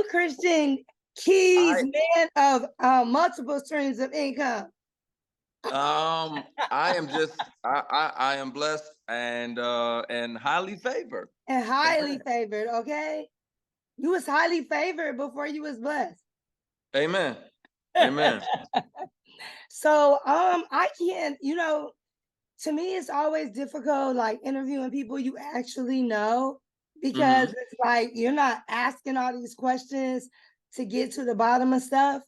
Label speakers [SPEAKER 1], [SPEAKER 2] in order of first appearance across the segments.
[SPEAKER 1] you, Christian Keys,
[SPEAKER 2] I
[SPEAKER 1] man of multiple streams of income?
[SPEAKER 2] I am just I am blessed and highly favored.
[SPEAKER 1] And highly
[SPEAKER 2] Amen.
[SPEAKER 1] favored, okay? You was highly favored before you was blessed.
[SPEAKER 2] Amen. Amen.
[SPEAKER 1] So I can't, to me it's always difficult like interviewing people you actually know, because
[SPEAKER 2] Mm-hmm.
[SPEAKER 1] it's like you're not asking all these questions to get to the bottom of stuff.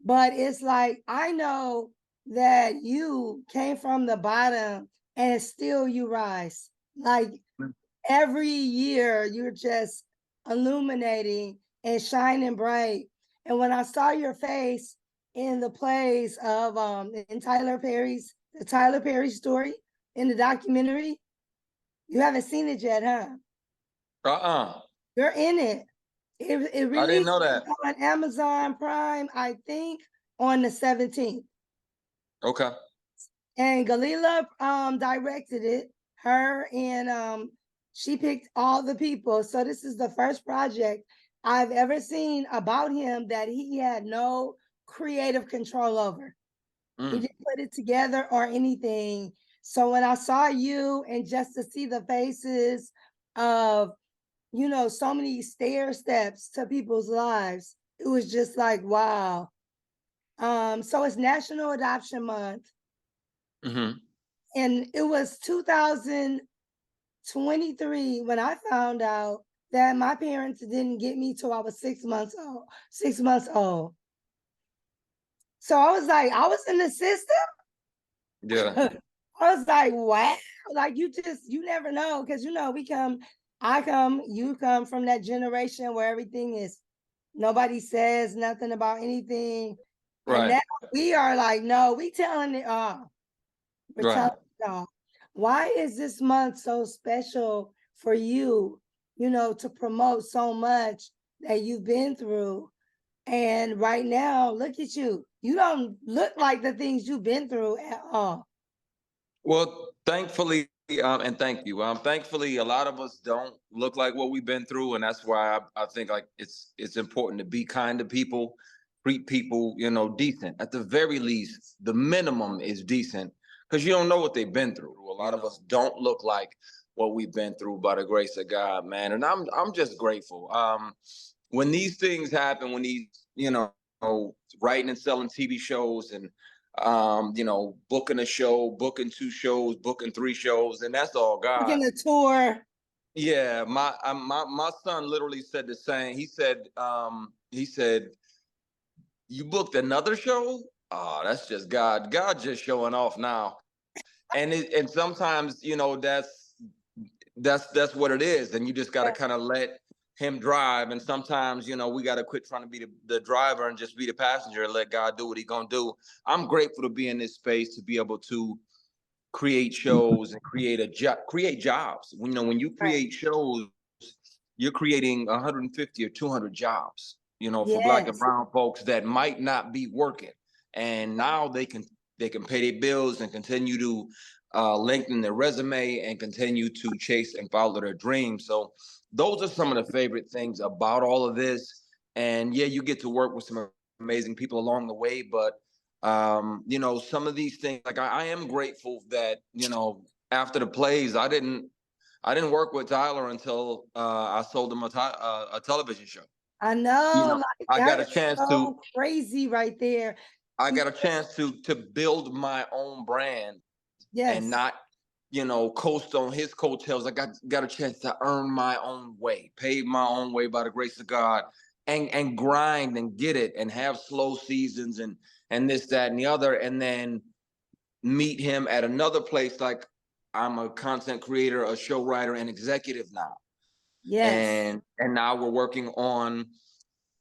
[SPEAKER 1] But it's like I know that you came from the bottom and still you rise. Like every year you're just illuminating and shining bright. And when I saw your face in the plays of in the Tyler Perry story in the documentary, you haven't seen it yet, huh?
[SPEAKER 2] Uh-uh.
[SPEAKER 1] You're in it. It
[SPEAKER 2] I didn't
[SPEAKER 1] released
[SPEAKER 2] know that.
[SPEAKER 1] on Amazon Prime, I think, on the 17th.
[SPEAKER 2] Okay.
[SPEAKER 1] And Galila directed it. Her and she picked all the people. So this is the first project I've ever seen about him that he had no creative control over. He didn't put it together or anything. So when I saw you and just to see the faces of, so many stair steps to people's lives, it was just like, wow. So it's National Adoption Month.
[SPEAKER 2] Mm-hmm.
[SPEAKER 1] And it was 2023 when I found out that my parents didn't get me till I was 6 months old. 6 months old. So I was like, I was in the system.
[SPEAKER 2] Yeah.
[SPEAKER 1] I was like, wow. Like you never know. Cause you come from that generation where everything is, nobody says nothing about anything. And
[SPEAKER 2] Right.
[SPEAKER 1] now we are like, no, we telling it all. We're telling
[SPEAKER 2] Right.
[SPEAKER 1] it all. Why is this month so special for you, to promote so much that you've been through? And right now, look at you. You don't look like the things you've been through at all.
[SPEAKER 2] Well, thankfully, and thank you. Thankfully, a lot of us don't look like what we've been through, and that's why I think like it's important to be kind to people, treat people, decent. At the very least, the minimum is decent because you don't know what they've been through. A lot of us don't look like what we've been through by the grace of God, man. And I'm just grateful. When these things happen, when these, writing and selling TV shows and booking a show, booking 2 shows, booking 3 shows, and that's all God.
[SPEAKER 1] Looking a tour.
[SPEAKER 2] Yeah, my son literally said the same. He said, "You booked another show? Oh, that's just God. God just showing off now." And sometimes that's what it is, and you just got to kind of let him drive. And sometimes we got to quit trying to be the driver and just be the passenger and let God do what He's gonna do. I'm grateful to be in this space to be able to create shows and create jobs. When you
[SPEAKER 1] Right.
[SPEAKER 2] create shows, you're creating 150 or 200 jobs, for Black and
[SPEAKER 1] Yes.
[SPEAKER 2] brown folks that might not be working, and now they can pay their bills and continue to lengthen their resume and continue to chase and follow their dreams. So those are some of the favorite things about all of this. And yeah, you get to work with some amazing people along the way, but some of these things, like I am grateful that after the plays, I didn't work with Tyler until I sold him a television show.
[SPEAKER 1] I
[SPEAKER 2] You
[SPEAKER 1] know,
[SPEAKER 2] know,
[SPEAKER 1] like
[SPEAKER 2] I got
[SPEAKER 1] that
[SPEAKER 2] a
[SPEAKER 1] is
[SPEAKER 2] chance to
[SPEAKER 1] so crazy right there.
[SPEAKER 2] I got a chance to build my own brand and
[SPEAKER 1] Yes.
[SPEAKER 2] not coast on his coattails. I got a chance to earn my own way, pave my own way by the grace of God, and grind and get it and have slow seasons and this, that, and the other, and then meet him at another place. Like, I'm a content creator, a show writer, and executive now.
[SPEAKER 1] Yes.
[SPEAKER 2] And now we're working on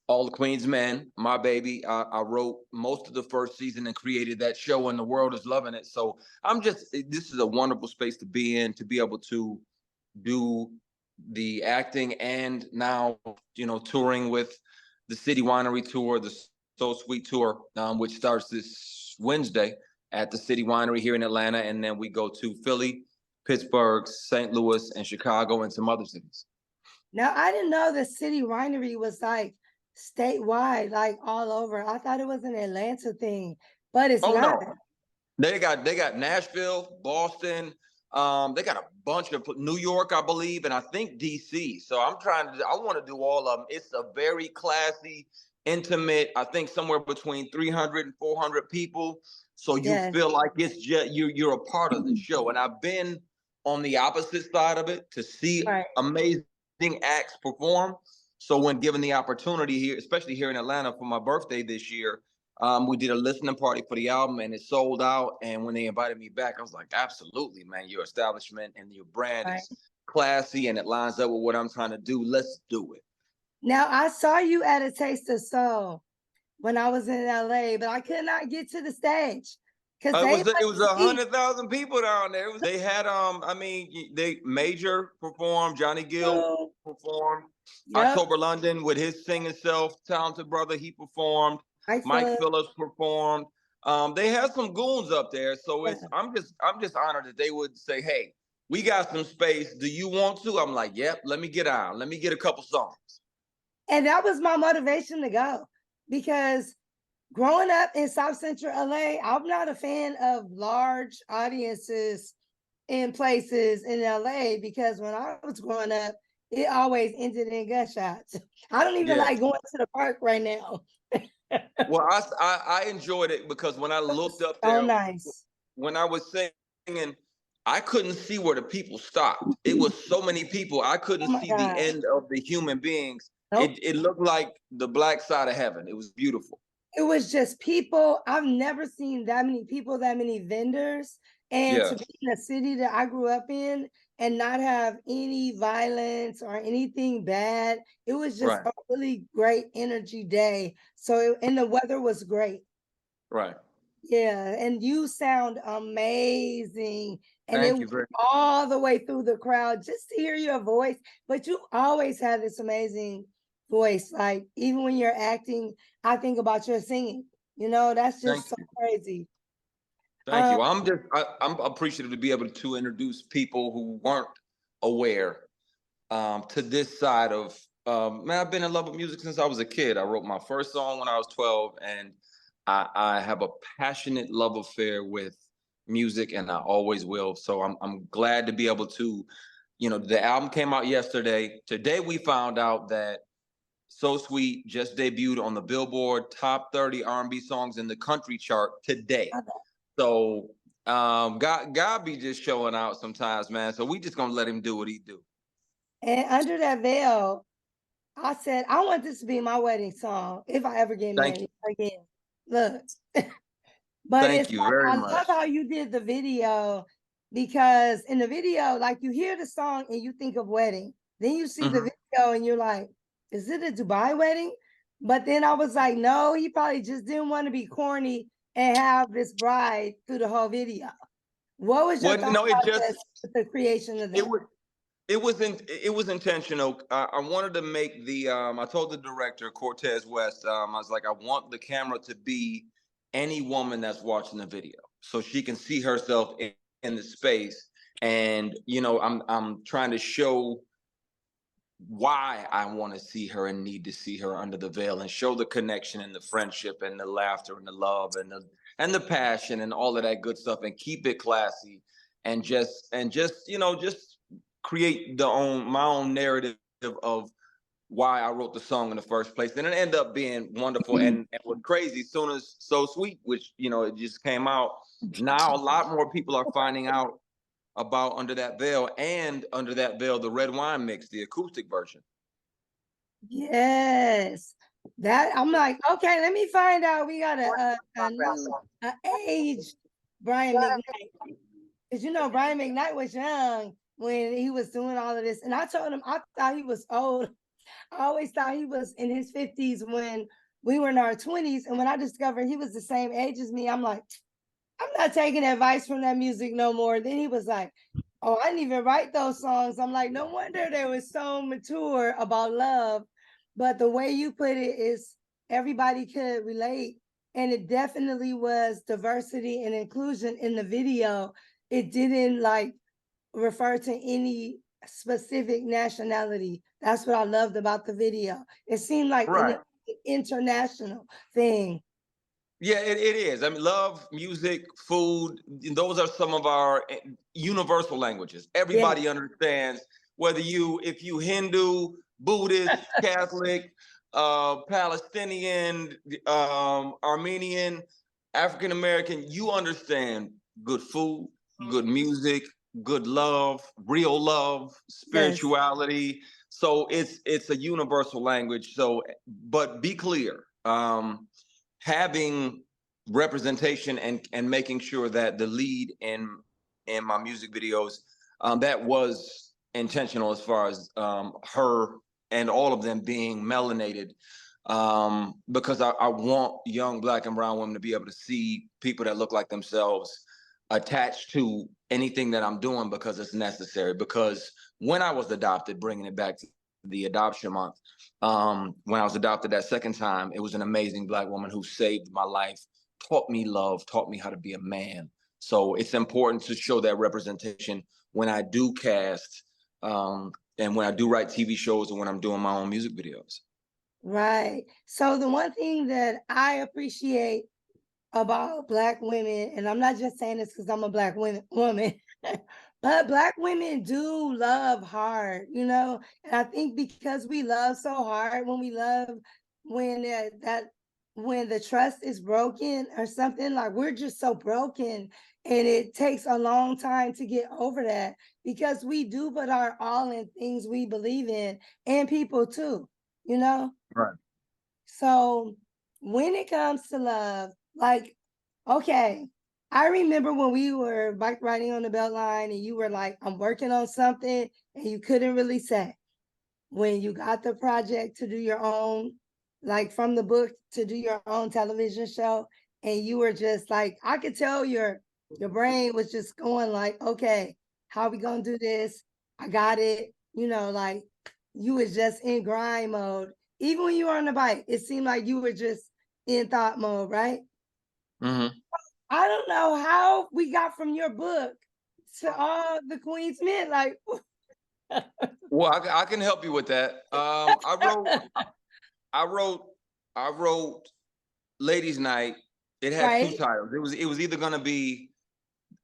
[SPEAKER 2] All the Queen's Men, my baby. I wrote most of the first season and created that show, and the world is loving it. So this is a wonderful space to be in, to be able to do the acting and now, touring with the City Winery Tour, the Swee't Tour, which starts this Wednesday at the City Winery here in Atlanta. And then we go to Philly, Pittsburgh, St. Louis, and Chicago, and some other cities.
[SPEAKER 1] Now I didn't know the City Winery was like statewide, like all over. I thought it was an Atlanta thing, but it's
[SPEAKER 2] Oh
[SPEAKER 1] not.
[SPEAKER 2] no, they got Nashville, Boston. They got a bunch of New York, I believe, and I think DC. So I want to do all of them. It's a very classy, intimate. I think somewhere between 300 and 400 people. So you
[SPEAKER 1] Yes.
[SPEAKER 2] feel like it's just you're a part of the show. And I've been on the opposite side of it to see
[SPEAKER 1] Right.
[SPEAKER 2] amazing acts perform. So when given the opportunity here, especially here in Atlanta for my birthday this year, we did a listening party for the album and it sold out. And when they invited me back, I was like, absolutely, man, your establishment and your brand
[SPEAKER 1] Right.
[SPEAKER 2] is classy and it lines up with what I'm trying to do. Let's do it.
[SPEAKER 1] Now I saw you at a Taste of Soul when I was in LA, but I could not get to the stage because
[SPEAKER 2] It
[SPEAKER 1] they
[SPEAKER 2] was it
[SPEAKER 1] let
[SPEAKER 2] was
[SPEAKER 1] me eat.
[SPEAKER 2] 100,000 people down there. They had they Major performed, Johnny Gill
[SPEAKER 1] Oh,
[SPEAKER 2] performed,
[SPEAKER 1] yep.
[SPEAKER 2] October London with his singing self, talented brother, he performed. Mike
[SPEAKER 1] Excellent.
[SPEAKER 2] Phillips performed. They had some goons up there, so
[SPEAKER 1] Yeah.
[SPEAKER 2] I'm just honored that they would say, "Hey, we got some space. Do you want to?" I'm like, "Yep. Let me get on. Let me get a couple songs."
[SPEAKER 1] And that was my motivation to go because growing up in South Central LA, I'm not a fan of large audiences in places in LA because when I was growing up, it always ended in gunshots. I don't even
[SPEAKER 2] Yeah.
[SPEAKER 1] like going to the park right now.
[SPEAKER 2] Well, I enjoyed it because when I
[SPEAKER 1] It
[SPEAKER 2] looked
[SPEAKER 1] was
[SPEAKER 2] up
[SPEAKER 1] so
[SPEAKER 2] there,
[SPEAKER 1] nice.
[SPEAKER 2] when I was singing, I couldn't see where the people stopped. It was so many people, I couldn't
[SPEAKER 1] Oh my
[SPEAKER 2] see the
[SPEAKER 1] God.
[SPEAKER 2] end of the human beings.
[SPEAKER 1] Nope.
[SPEAKER 2] It looked like the black side of heaven. It was beautiful.
[SPEAKER 1] It was just people. I've never seen that many people, that many vendors. And to be
[SPEAKER 2] Yes,
[SPEAKER 1] in a city that I grew up in and not have any violence or anything bad, it was just
[SPEAKER 2] right,
[SPEAKER 1] a really great energy day. And the weather was great.
[SPEAKER 2] right.
[SPEAKER 1] Yeah, and you sound amazing. And it
[SPEAKER 2] Thank you
[SPEAKER 1] went
[SPEAKER 2] very much.
[SPEAKER 1] all the way through the crowd just to hear your voice. But you always had this amazing voice. Like, even when you're acting, I think about your singing. That's
[SPEAKER 2] Thank
[SPEAKER 1] just so
[SPEAKER 2] you.
[SPEAKER 1] crazy.
[SPEAKER 2] Thank
[SPEAKER 1] Um,
[SPEAKER 2] you. I'm appreciative to be able to introduce people who weren't aware to this side of man. I've been in love with music since I was a kid. I wrote my first song when I was 12, and I have a passionate love affair with music, and I always will. So I'm glad to be able to, the album came out yesterday. Today we found out that So Sweet just debuted on the Billboard top 30 R&B songs in the country chart today. So God be just showing out sometimes, man. So we just gonna let him do what he do.
[SPEAKER 1] and Under That Veil, I said, I want this to be my wedding song if I ever get
[SPEAKER 2] Thank you.
[SPEAKER 1] married again. Look. But
[SPEAKER 2] Thank
[SPEAKER 1] it's
[SPEAKER 2] you
[SPEAKER 1] like
[SPEAKER 2] very
[SPEAKER 1] I
[SPEAKER 2] much.
[SPEAKER 1] love how you did the video because in the video, like you hear the song and you think of wedding. Then you see the
[SPEAKER 2] Mhm.
[SPEAKER 1] video and you're like, is it a Dubai wedding? But then I was like, no, he probably just didn't want to be corny and have this bride through the whole video. What was your
[SPEAKER 2] Well,
[SPEAKER 1] thought
[SPEAKER 2] no, it just
[SPEAKER 1] process with the creation of
[SPEAKER 2] it
[SPEAKER 1] that?
[SPEAKER 2] was it was intentional. I wanted to make the I told the director Cortez West, I was like, I want the camera to be any woman that's watching the video, so she can see herself in the space. And I'm trying to show why I want to see her and need to see her under the veil, and show the connection and the friendship and the laughter and the love and the passion and all of that good stuff, and keep it classy, and just just create my own narrative of why I wrote the song in the first place. And it ended up being wonderful. And what's crazy, soon as So Sweet, which it just came out, now a lot more people are finding out about Under That Veil, and Under That Veil, the red wine mix, the acoustic version.
[SPEAKER 1] Yes. That I'm like, okay, let me find out. We got a new age Brian McKnight. Because Brian McKnight was young when he was doing all of this. And I told him I thought he was old. I always thought he was in his 50s when we were in our 20s. And when I discovered he was the same age as me, I'm like, I'm not taking advice from that music no more. Then he was like, oh, I didn't even write those songs. I'm like, no wonder they were so mature about love. But the way you put it is everybody could relate. And it definitely was diversity and inclusion in the video. It didn't like refer to any specific nationality. That's what I loved about the video. It seemed like an
[SPEAKER 2] Right.
[SPEAKER 1] international thing.
[SPEAKER 2] Yeah, it is. I mean, love, music, food, those are some of our universal languages.
[SPEAKER 1] Yeah,
[SPEAKER 2] Everybody understands, whether if you Hindu, Buddhist, Catholic, Palestinian, Armenian, African American, you understand good food, good music, good love, real love,
[SPEAKER 1] yes,
[SPEAKER 2] spirituality. So it's a universal language. So, but be clear. Having representation and making sure that the lead in my music videos, that was intentional, as far as her and all of them being melanated, because I want young Black and brown women to be able to see people that look like themselves attached to anything that I'm doing, because it's necessary. Because when I was adopted, bringing it back to the adoption month, when I was adopted that second time, it was an amazing Black woman who saved my life, taught me love, taught me how to be a man. So it's important to show that representation when I do cast, and when I do write TV shows, and when I'm doing my own music videos.
[SPEAKER 1] right. So the one thing that I appreciate about Black women, and I'm not just saying this because I'm a Black woman, but Black women do love hard, you know. And I think because we love so hard, when we love, when when the trust is broken or something, like we're just so broken, and it takes a long time to get over that, because we do put our all in things we believe in, and people too, you know.
[SPEAKER 2] Right.
[SPEAKER 1] So when it comes to love, like, okay, I remember when we were bike riding on the belt line and you were like, I'm working on something, and you couldn't really say. When you got the project to do your own, like from the book to do your own television show, and you were just like, I could tell your brain was just going like, okay, how are we gonna do this? I got it. You know, like you was just in grind mode. Even when you were on the bike, it seemed like you were just in thought mode, right?
[SPEAKER 2] Mm-hmm.
[SPEAKER 1] I don't know how we got from your book to all the Queen's Men. Like,
[SPEAKER 2] Well, I can help you with that. I wrote, I wrote Ladies' Night. It had two
[SPEAKER 1] right?
[SPEAKER 2] titles. It was either going to be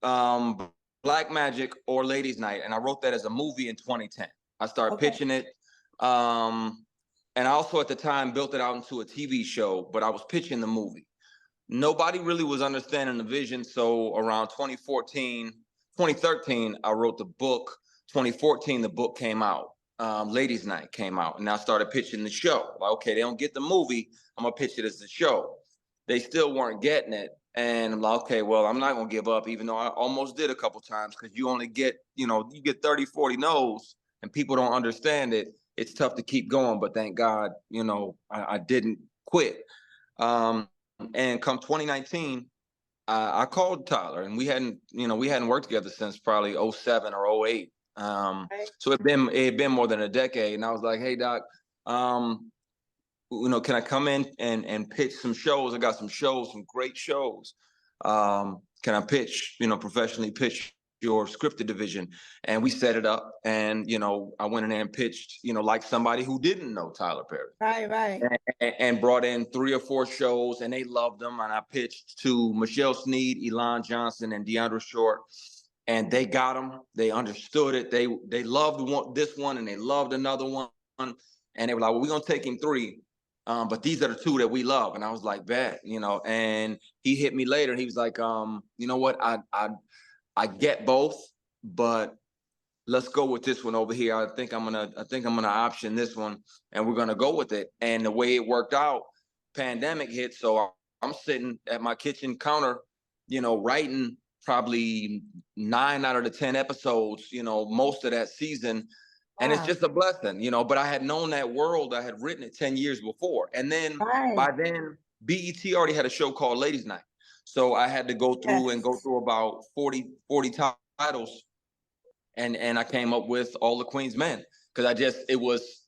[SPEAKER 2] um, Black Magic or Ladies' Night, and I wrote that as a movie in 2010. I started
[SPEAKER 1] Okay.
[SPEAKER 2] pitching it, and I also at the time built it out into a TV show. But I was pitching the movie. Nobody really was understanding the vision. So around 2014, 2013, I wrote the book. 2014, the book came out. Ladies' Night came out, and I started pitching the show. Like, okay, they don't get the movie, I'm gonna pitch it as the show. They still weren't getting it, and I'm like, okay, well, I'm not gonna give up, even though I almost did a couple times, because you only get, you get 30, 40 no's, and people don't understand it. It's tough to keep going, but thank God, I didn't quit. Um, and come 2019, I called Tyler, and we hadn't worked together since probably '07 or '08.
[SPEAKER 1] Right.
[SPEAKER 2] So it had been more than a decade, and I was like, "Hey, Doc, um, can I come in and pitch some shows? I got some shows, some great shows. Can I pitch, professionally pitch your scripted division?" And we set it up, and I went in there and pitched, like somebody who didn't know Tyler Perry,
[SPEAKER 1] Right, right.
[SPEAKER 2] and brought in 3 or 4 shows, and they loved them. And I pitched to Michelle Sneed, Elon Johnson, and DeAndre Short, and they got them. They understood it. They loved this one, and they loved another one, and they were like, "Well, we're gonna take him 3, but these are the 2 that we love." And I was like, "Bet," And he hit me later, and he was like, "You know what? I get both, but let's go with this one over here. I think I'm gonna option this one, and we're gonna go with it." And the way it worked out, pandemic hit, so I'm sitting at my kitchen counter, writing probably 9 out of the 10 episodes, most of that season. And it's
[SPEAKER 1] Wow.
[SPEAKER 2] just a blessing, but I had known that world. I had written it 10 years before. And then
[SPEAKER 1] Right.
[SPEAKER 2] by then, BET already had a show called Ladies' Night. So I had to go through
[SPEAKER 1] Yes.
[SPEAKER 2] about 40 titles, and I came up with All the Queen's Men, because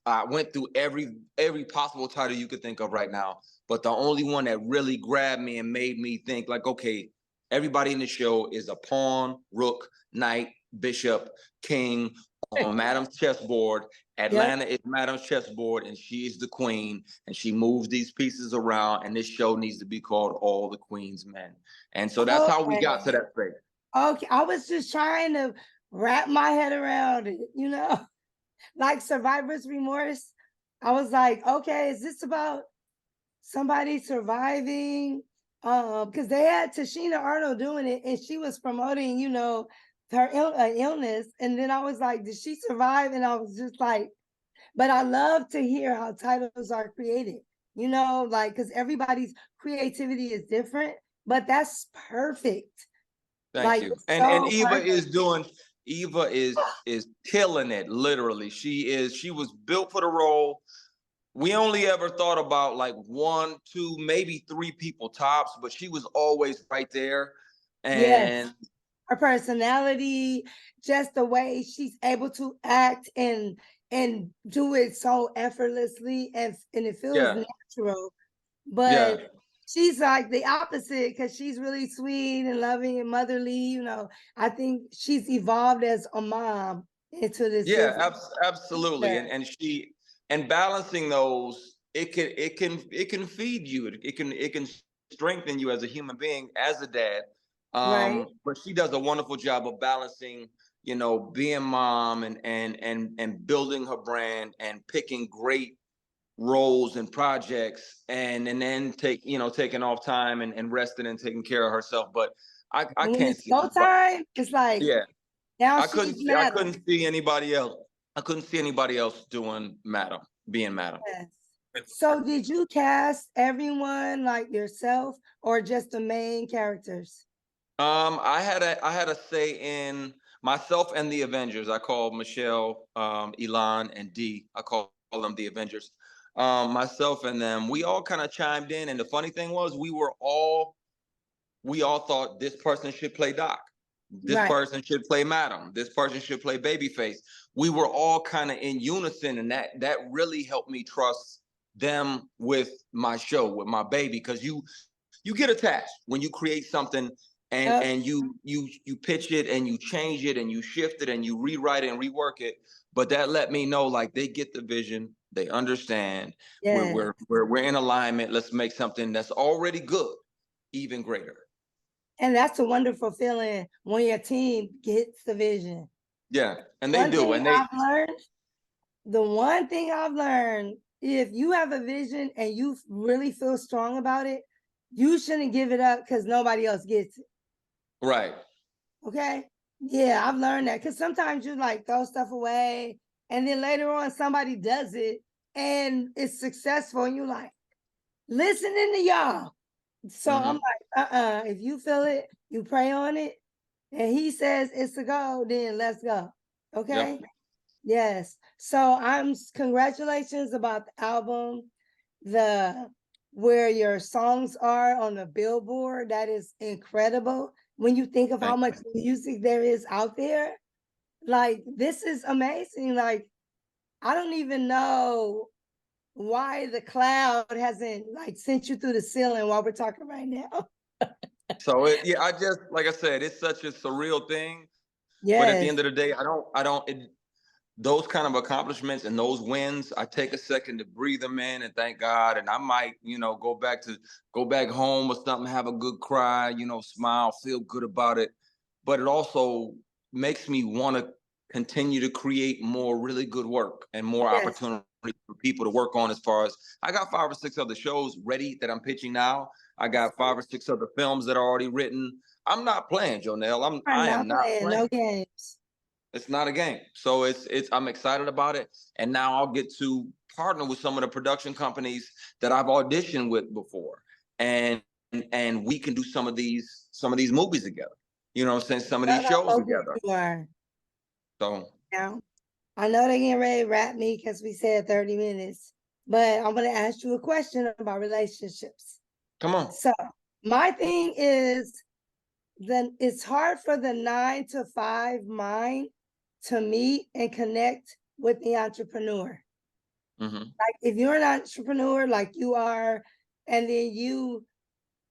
[SPEAKER 2] I went through every possible title you could think of right now, but the only one that really grabbed me and made me think like, okay, everybody in the show is a pawn, rook, knight, bishop, king on Madam's chessboard,
[SPEAKER 1] Yep.
[SPEAKER 2] Atlanta is Madam's chessboard, and she is the queen, and she moves these pieces around. And this show needs to be called All the Queen's Men. And so that's how we got to
[SPEAKER 1] Okay.
[SPEAKER 2] that space.
[SPEAKER 1] Okay. I was just trying to wrap my head around it, like survivor's remorse. I was like, okay, is this about somebody surviving? Because they had Tashina Arnold doing it, and she was promoting, her illness. And then I was like, did she survive? And I was just like, but I love to hear how titles are created, like, because everybody's creativity is different, but that's perfect.
[SPEAKER 2] Thank
[SPEAKER 1] Like,
[SPEAKER 2] you.
[SPEAKER 1] it's
[SPEAKER 2] And
[SPEAKER 1] so
[SPEAKER 2] Eva
[SPEAKER 1] perfect.
[SPEAKER 2] is doing. Eva is killing it. Literally, she is. She was built for the role. We only ever thought about like one, two, maybe three people tops, but she was always right there.
[SPEAKER 1] Yes.
[SPEAKER 2] And
[SPEAKER 1] Her personality, just the way she's able to act and do it so effortlessly, and it feels
[SPEAKER 2] yeah,
[SPEAKER 1] natural.
[SPEAKER 2] yeah,
[SPEAKER 1] But she's like the opposite, because she's really sweet and loving and motherly. I think she's evolved as a mom into this
[SPEAKER 2] yeah,
[SPEAKER 1] different
[SPEAKER 2] absolutely.
[SPEAKER 1] character.
[SPEAKER 2] And balancing those, it can feed you. It can strengthen you as a human being, as a dad.
[SPEAKER 1] Right.
[SPEAKER 2] But she does a wonderful job of balancing, being mom and building her brand and picking great roles and projects, and then taking off time and resting and taking care of herself. But I
[SPEAKER 1] And when
[SPEAKER 2] can't
[SPEAKER 1] it's
[SPEAKER 2] see
[SPEAKER 1] go
[SPEAKER 2] but
[SPEAKER 1] time, it's like
[SPEAKER 2] yeah,
[SPEAKER 1] now
[SPEAKER 2] I
[SPEAKER 1] she's
[SPEAKER 2] couldn't see I
[SPEAKER 1] madam.
[SPEAKER 2] couldn't see anybody else. I couldn't see anybody else being Madam.
[SPEAKER 1] Yes. So did you cast everyone like yourself, or just the main characters?
[SPEAKER 2] I had a say in myself and the Avengers. I call Michelle, Elon, and D. I call them the Avengers. Myself and them, we all kind of chimed in, and the funny thing was, we all thought this person should play Doc. This
[SPEAKER 1] Right.
[SPEAKER 2] person should play Madam. This person should play Babyface. We were all kind of in unison, and that really helped me trust them with my show, with my baby, because you get attached when you create something, and
[SPEAKER 1] Yep.
[SPEAKER 2] and you pitch it and you change it and you shift it and you rewrite it and rework it. But that let me know, like, they get the vision, they understand. We're
[SPEAKER 1] Yeah.
[SPEAKER 2] we're we're, we're in alignment. Let's make something that's already good even greater.
[SPEAKER 1] And that's a wonderful feeling when your team gets the vision.
[SPEAKER 2] Yeah, and they
[SPEAKER 1] One
[SPEAKER 2] do,
[SPEAKER 1] thing
[SPEAKER 2] and they
[SPEAKER 1] I've learned, the one thing I've learned, if you have a vision and you really feel strong about it, you shouldn't give it up because nobody else gets it.
[SPEAKER 2] right.
[SPEAKER 1] Okay. Yeah, I've learned that, because sometimes you like throw stuff away, and then later on somebody does it and it's successful, and you're like, listening to y'all. So I'm
[SPEAKER 2] Hmm.
[SPEAKER 1] like, if you feel it, you pray on it, and he says it's a go, then let's go. Okay.
[SPEAKER 2] Yep.
[SPEAKER 1] Yes. So congratulations about the album, the where your songs are on the Billboard. That is incredible. When you think of how
[SPEAKER 2] Thank
[SPEAKER 1] much music there is out there, like, this is amazing. Like, I don't even know why the cloud hasn't like sent you through the ceiling while we're talking right now.
[SPEAKER 2] So yeah, I just, like I said, it's such a surreal thing. But at the
[SPEAKER 1] Yes.
[SPEAKER 2] end of the day, those kind of accomplishments and those wins, I take a second to breathe them in and thank God. And I might, go back home or something, have a good cry, smile, feel good about it. But it also makes me want to continue to create more really good work and more
[SPEAKER 1] Yes.
[SPEAKER 2] opportunity for people to work on. As far as, I got 5 or 6 other shows ready that I'm pitching now. I got 5 or 6 other films that are already written. I'm not playing, Jonelle.
[SPEAKER 1] I'm
[SPEAKER 2] I
[SPEAKER 1] not
[SPEAKER 2] am not
[SPEAKER 1] playing no
[SPEAKER 2] playing.
[SPEAKER 1] games.
[SPEAKER 2] It's not a game. So I'm excited about it. And now I'll get to partner with some of the production companies that I've auditioned with before. And and we can do some of these movies together. You know what I'm saying? Some of these
[SPEAKER 1] Love how
[SPEAKER 2] shows
[SPEAKER 1] focused
[SPEAKER 2] together.
[SPEAKER 1] you are
[SPEAKER 2] So
[SPEAKER 1] now. I know they're getting ready to wrap me because we said 30 minutes, but I'm going to ask you a question about relationships.
[SPEAKER 2] come on.
[SPEAKER 1] So, my thing is, then it's hard for the 9 to 5 mind to meet and connect with the entrepreneur.
[SPEAKER 2] Hmm.
[SPEAKER 1] Like, if you're an entrepreneur like you are, and then you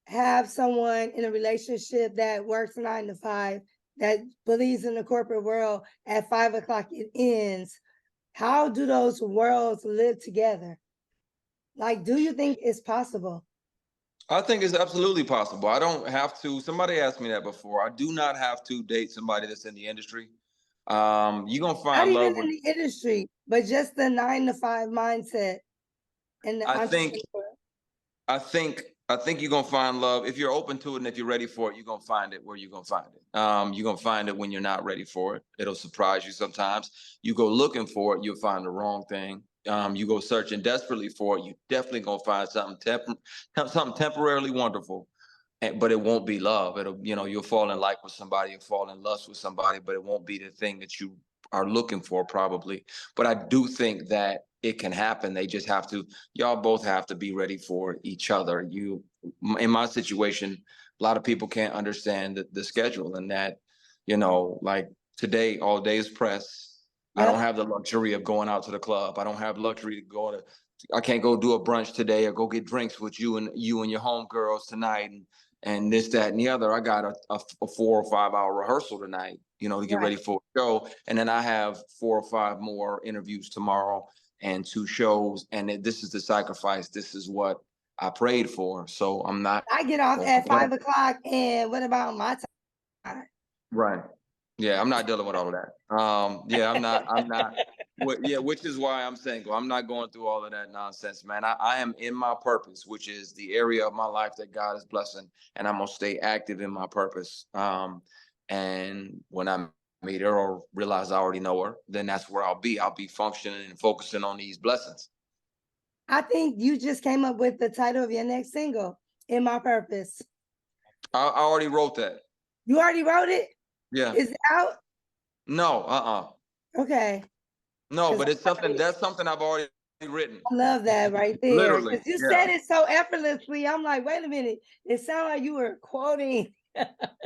[SPEAKER 1] have someone in a relationship that works 9 to 5, that believes in the corporate world, at 5 o'clock it ends. How do those worlds live together? Like, do you think it's possible?
[SPEAKER 2] I think it's absolutely possible. I don't have to. Somebody asked me that before. I do not have to date somebody that's in the industry. You're gonna
[SPEAKER 1] Not
[SPEAKER 2] find
[SPEAKER 1] even
[SPEAKER 2] love
[SPEAKER 1] in
[SPEAKER 2] with.
[SPEAKER 1] the industry, but just the 9 to 5 mindset and the
[SPEAKER 2] I think
[SPEAKER 1] entrepreneur.
[SPEAKER 2] I think you're gonna find love if you're open to it, and if you're ready for it, you're gonna find it where you're gonna find it. You're gonna find it when you're not ready for it. It'll surprise you sometimes. You go looking for it, you'll find the wrong thing. You go searching desperately for it, you definitely gonna find something temporarily wonderful. But it won't be love. It'll, you'll fall in like with somebody, you'll fall in lust with somebody, but it won't be the thing that you are looking for, probably. But I do think that it can happen. They just have to, y'all both have to be ready for each other. In my situation, a lot of people can't understand the schedule, and that, like today, all day is press. I don't
[SPEAKER 1] Yep.
[SPEAKER 2] have the luxury of going out to the club. I don't have luxury to I can't go do a brunch today or go get drinks with you and your homegirls tonight. And this, that, and the other. I got a 4 or 5 hour rehearsal tonight, to get ready
[SPEAKER 1] Right.
[SPEAKER 2] for a show. And then I have 4 or 5 more interviews tomorrow and 2 shows. And this is the sacrifice. This is what I prayed for. So I'm not
[SPEAKER 1] I get off
[SPEAKER 2] going to
[SPEAKER 1] at
[SPEAKER 2] complain.
[SPEAKER 1] 5 o'clock, and what about my time?
[SPEAKER 2] Right. Yeah, I'm not dealing with all of that. Yeah, I'm not. Yeah, which is why I'm single. I'm not going through all of that nonsense, man. I am in my purpose, which is the area of my life that God is blessing, and I'm gonna stay active in my purpose. And when I meet her or realize I already know her, then that's where I'll be. I'll be functioning and focusing on these blessings.
[SPEAKER 1] I think you just came up with the title of your next single, In My Purpose.
[SPEAKER 2] I already wrote that.
[SPEAKER 1] You already wrote it?
[SPEAKER 2] Yeah.
[SPEAKER 1] Is it out?
[SPEAKER 2] No.
[SPEAKER 1] Okay.
[SPEAKER 2] No,
[SPEAKER 1] 'Cause
[SPEAKER 2] but it's something that's something I've already written.
[SPEAKER 1] I love that right there.
[SPEAKER 2] Literally.
[SPEAKER 1] Because you
[SPEAKER 2] Yeah.
[SPEAKER 1] said it so effortlessly. I'm like, wait a minute. It sounded like you were quoting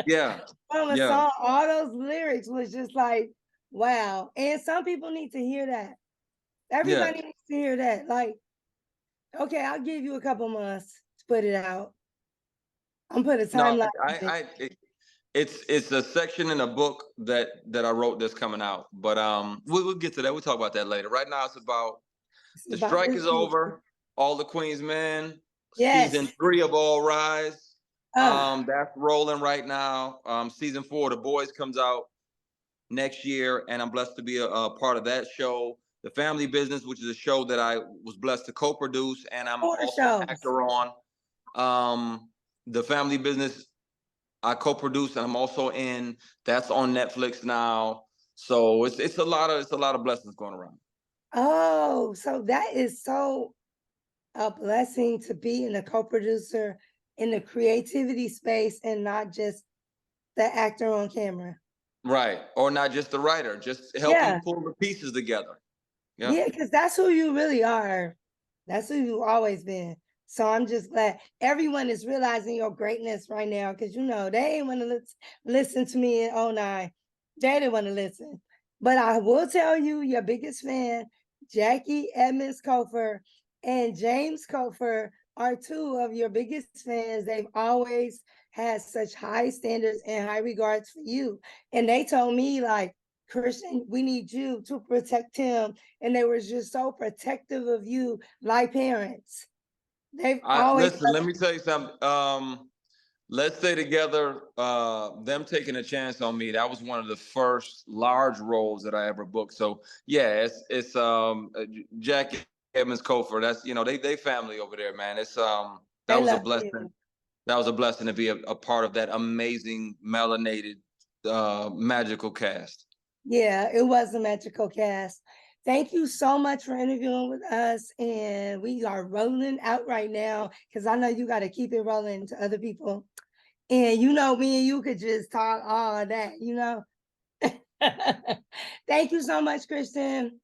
[SPEAKER 2] Yeah.
[SPEAKER 1] from a
[SPEAKER 2] Yeah.
[SPEAKER 1] song. All those lyrics was just like, wow. And some people need to hear that.
[SPEAKER 2] Yeah.
[SPEAKER 1] Everybody needs to hear that. Like, okay, I'll give you a couple months to put it out. I'm putting a
[SPEAKER 2] No,
[SPEAKER 1] timeline on it.
[SPEAKER 2] it's a section in a book that I wrote that's coming out, but we'll get to that. We'll talk about that later. Right now, it's about
[SPEAKER 1] It's
[SPEAKER 2] the
[SPEAKER 1] about
[SPEAKER 2] strike
[SPEAKER 1] this
[SPEAKER 2] is
[SPEAKER 1] future.
[SPEAKER 2] over. All the Queen's Men,
[SPEAKER 1] Yes.
[SPEAKER 2] season 3 of All Rise.
[SPEAKER 1] Uh,
[SPEAKER 2] That's rolling right now. Season 4, The Boys, comes out next year, and I'm blessed to be a part of that show. The Family Business, which is a show that I was blessed to co-produce, and I'm
[SPEAKER 1] 4
[SPEAKER 2] also an
[SPEAKER 1] shows.
[SPEAKER 2] actor on. The Family Business I co-produced, and I'm also in. That's on Netflix now. So it's a lot of blessings going around.
[SPEAKER 1] Oh, so that is so a blessing to be in a co-producer in the creativity space and not just the actor on camera.
[SPEAKER 2] Right. Or not just the writer, just helping
[SPEAKER 1] Yeah.
[SPEAKER 2] pull the pieces together. Yeah.
[SPEAKER 1] Yeah, because that's who you really are. That's who you've always been. So I'm just glad everyone is realizing your greatness right now, because they ain't want to listen to me in '09. They didn't want to listen. But I will tell you, your biggest fan, Jackie Edmonds Kofer and James Kofer, are 2 of your biggest fans. They've always had such high standards and high regards for you. And they told me, like, Christian, we need you to protect him. And they were just so protective of you, like parents. They've
[SPEAKER 2] I
[SPEAKER 1] always
[SPEAKER 2] listen, let me tell you something. Let's Stay Together, them taking a chance on me. That was one of the first large roles that I ever booked. So yeah, it's Jackie Edmonds Kofer. That's they family over there, man. It's that
[SPEAKER 1] they
[SPEAKER 2] was a
[SPEAKER 1] love
[SPEAKER 2] blessing.
[SPEAKER 1] you.
[SPEAKER 2] That was a blessing to be a part of that amazing melanated magical cast.
[SPEAKER 1] Yeah, it was a magical cast. Thank you so much for interviewing with us. And we are rolling out right now because I know you got to keep it rolling to other people. And me and you could just talk all of that. Thank you so much, Christian.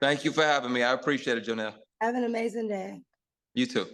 [SPEAKER 2] Thank you for having me. I appreciate it, Jonelle.
[SPEAKER 1] Have an amazing day.
[SPEAKER 2] You too.